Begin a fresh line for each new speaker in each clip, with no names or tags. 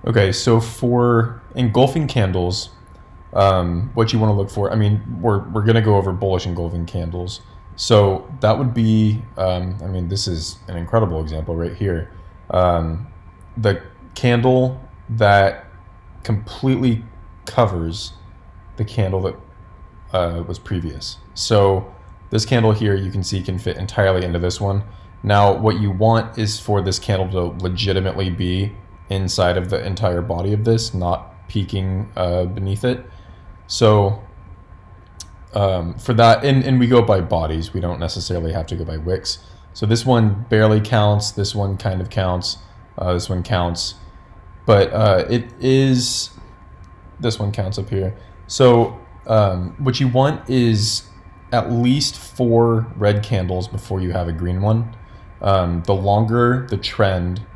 Okay, so for engulfing candles, what you want to look for, I mean, we're going to go over bullish engulfing candles. So that would be, I mean, this is an incredible example right here. The candle that completely covers the candle that was previous. So this candle here, you can see, can fit entirely into this one. Now, what you want is for this candle to legitimately be inside of the entire body of this, not peeking beneath it. So for that, and we go by bodies, we don't necessarily have to go by wicks. So this one barely counts, this one kind of counts, this one counts, but this one counts up here. So what you want is at least 4 red candles before you have a green one. The longer the trend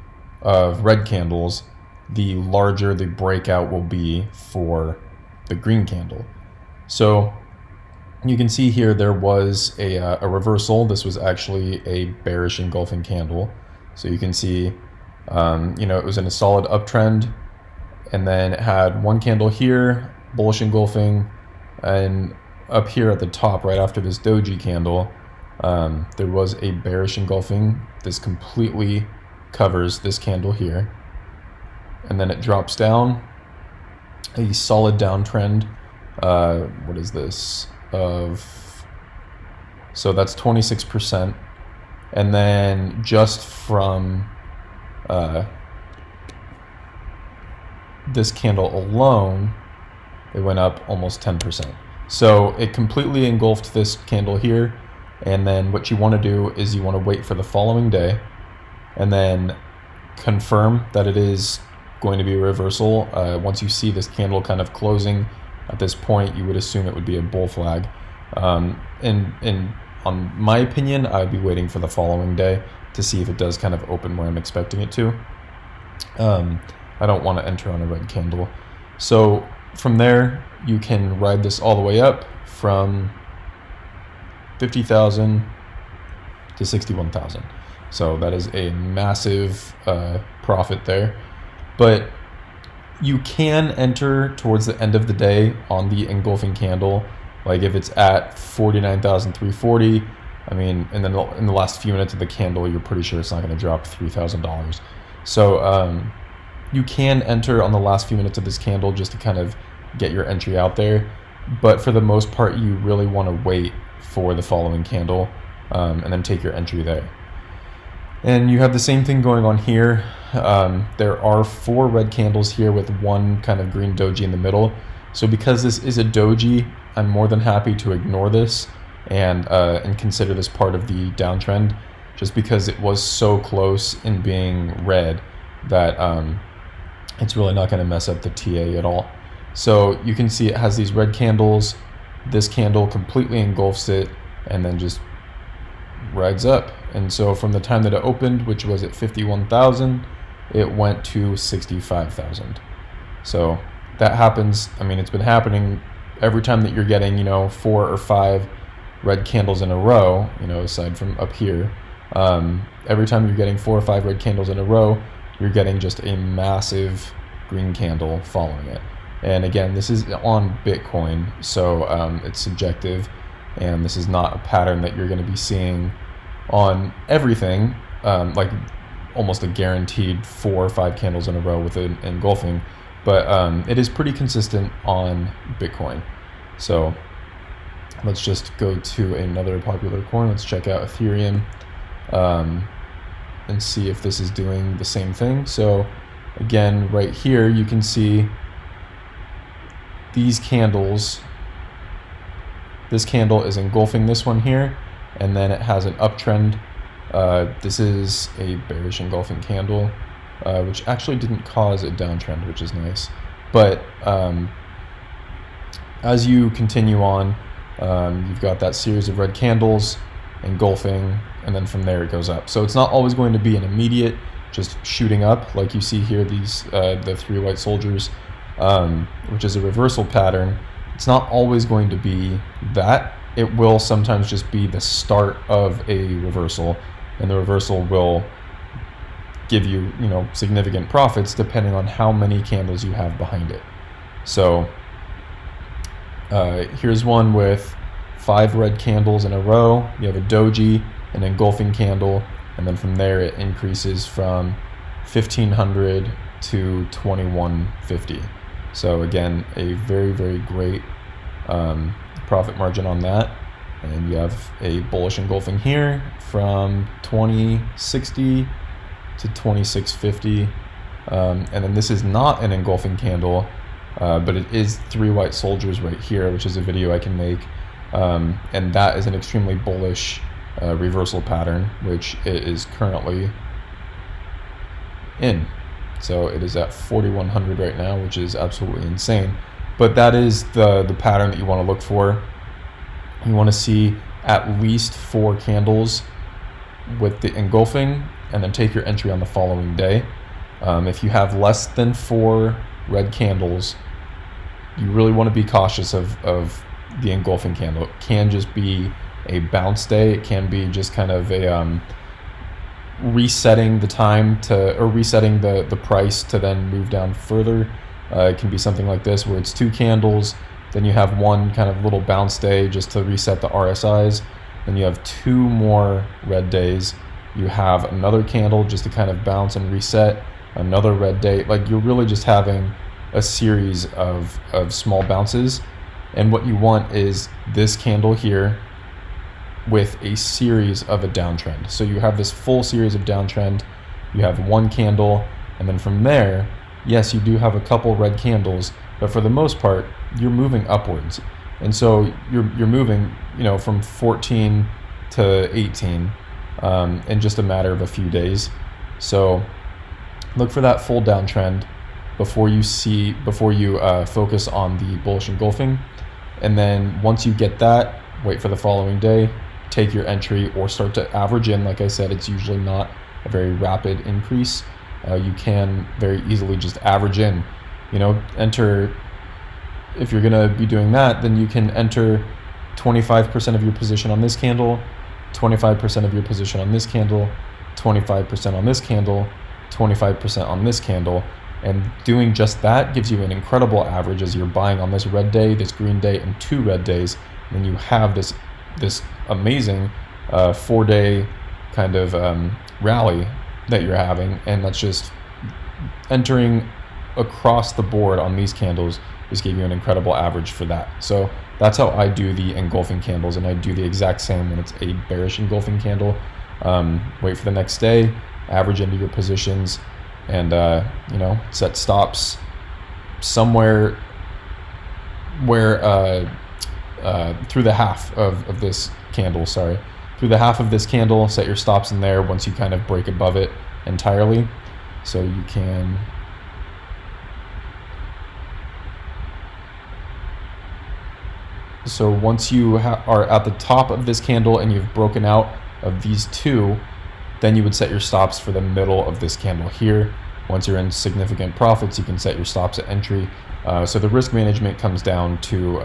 of red candles, the larger the breakout will be for the green candle. So you can see here there was a reversal. This was actually a bearish engulfing candle. So you can see, it was in a solid uptrend, and then it had one candle here, bullish engulfing, and up here at the top, right after this doji candle, there was a bearish engulfing. This completely covers this candle here, and then it drops down, a solid downtrend. What is this? So that's 26%, and then just from this candle alone, it went up almost 10%. So it completely engulfed this candle here, and then what you want to do is you want to wait for the following day and then confirm that it is going to be a reversal. Once you see this candle kind of closing at this point, you would assume it would be a bull flag. And on my opinion, I'd be waiting for the following day to see if it does kind of open where I'm expecting it to. I don't want to enter on a red candle. So from there, you can ride this all the way up from 50,000 to 61,000. So that is a massive profit there. But you can enter towards the end of the day on the engulfing candle. Like if it's at 49,340, I mean, and then in the last few minutes of the candle, you're pretty sure it's not going to drop $3,000. So you can enter on the last few minutes of this candle just to kind of get your entry out there. But for the most part, you really want to wait for the following candle and then take your entry there. And you have the same thing going on here. There are 4 red candles here with one kind of green doji in the middle. So because this is a doji, I'm more than happy to ignore this and consider this part of the downtrend, just because it was so close in being red that it's really not going to mess up the TA at all. So you can see it has these red candles. This candle completely engulfs it and then just rides up. And so from the time that it opened, which was at 51,000, it went to 65,000. So that happens. I mean, it's been happening every time that you're getting, 4 or 5 red candles in a row, aside from up here. Every time you're getting 4 or 5 red candles in a row, you're getting just a massive green candle following it. And again, this is on Bitcoin, so it's subjective, and this is not a pattern that you're going to be seeing on everything, like almost a guaranteed 4 or 5 candles in a row with an engulfing, but it is pretty consistent on Bitcoin. So let's just go to another popular coin. Let's check out Ethereum and see if this is doing the same thing. So again, right here, you can see these candles. This candle is engulfing this one here, and then it has an uptrend. This is a bearish engulfing candle, which actually didn't cause a downtrend, which is nice. But as you continue on, you've got that series of red candles engulfing, and then from there it goes up. So it's not always going to be an immediate just shooting up like you see here, these the 3 white soldiers, which is a reversal pattern. It's not always going to be that. It will sometimes just be the start of a reversal, and the reversal will give you, significant profits depending on how many candles you have behind it. So here's one with 5 red candles in a row. You have a doji, an engulfing candle, and then from there it increases from 1500 to 2150. So again, a very, very great profit margin on that. And you have a bullish engulfing here from 2060 to 2650. And then this is not an engulfing candle, but it is 3 white soldiers right here, which is a video I can make. And that is an extremely bullish reversal pattern, which it is currently in. So it is at 4100 right now, which is absolutely insane. But that is the pattern that you want to look for. You want to see at least 4 candles with the engulfing, and then take your entry on the following day. If you have less than 4 red candles, you really want to be cautious of the engulfing candle. It can just be a bounce day. It can be just kind of a resetting the time to, or resetting the price to then move down further. It can be something like this where it's 2 candles, then you have 1 kind of little bounce day just to reset the RSIs, then you have 2 more red days, you have another candle just to kind of bounce and reset, another red day. Like, you're really just having a series of small bounces, and what you want is this candle here with a series of a downtrend. So you have this full series of downtrend, you have 1 candle, and then from there, yes, you do have a couple red candles, but for the most part, you're moving upwards. And so you're moving, from 14 to 18 in just a matter of a few days. So look for that full downtrend before you focus on the bullish engulfing. And then once you get that, wait for the following day, take your entry, or start to average in. Like I said, it's usually not a very rapid increase. You can very easily just average in, enter. If you're going to be doing that, then you can enter 25% of your position on this candle, 25% of your position on this candle, 25% on this candle, 25% on this candle. And doing just that gives you an incredible average as you're buying on this red day, this green day, and 2 red days. And you have this amazing 4-day kind of rally that you're having. And that's just entering across the board on these candles just gave you an incredible average for that. So that's how I do the engulfing candles, and I do the exact same when it's a bearish engulfing candle. Wait for the next day, average into your positions, and set stops somewhere where through the half of this candle, through the half of this candle, set your stops in there once you kind of break above it entirely. So you can once you are at the top of this candle and you've broken out of these 2, then you would set your stops for the middle of this candle here. Once you're in significant profits, you can set your stops at entry. So the risk management comes down to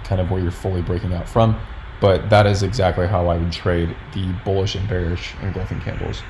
kind of where you're fully breaking out from. But that is exactly how I would trade the bullish and bearish engulfing candles.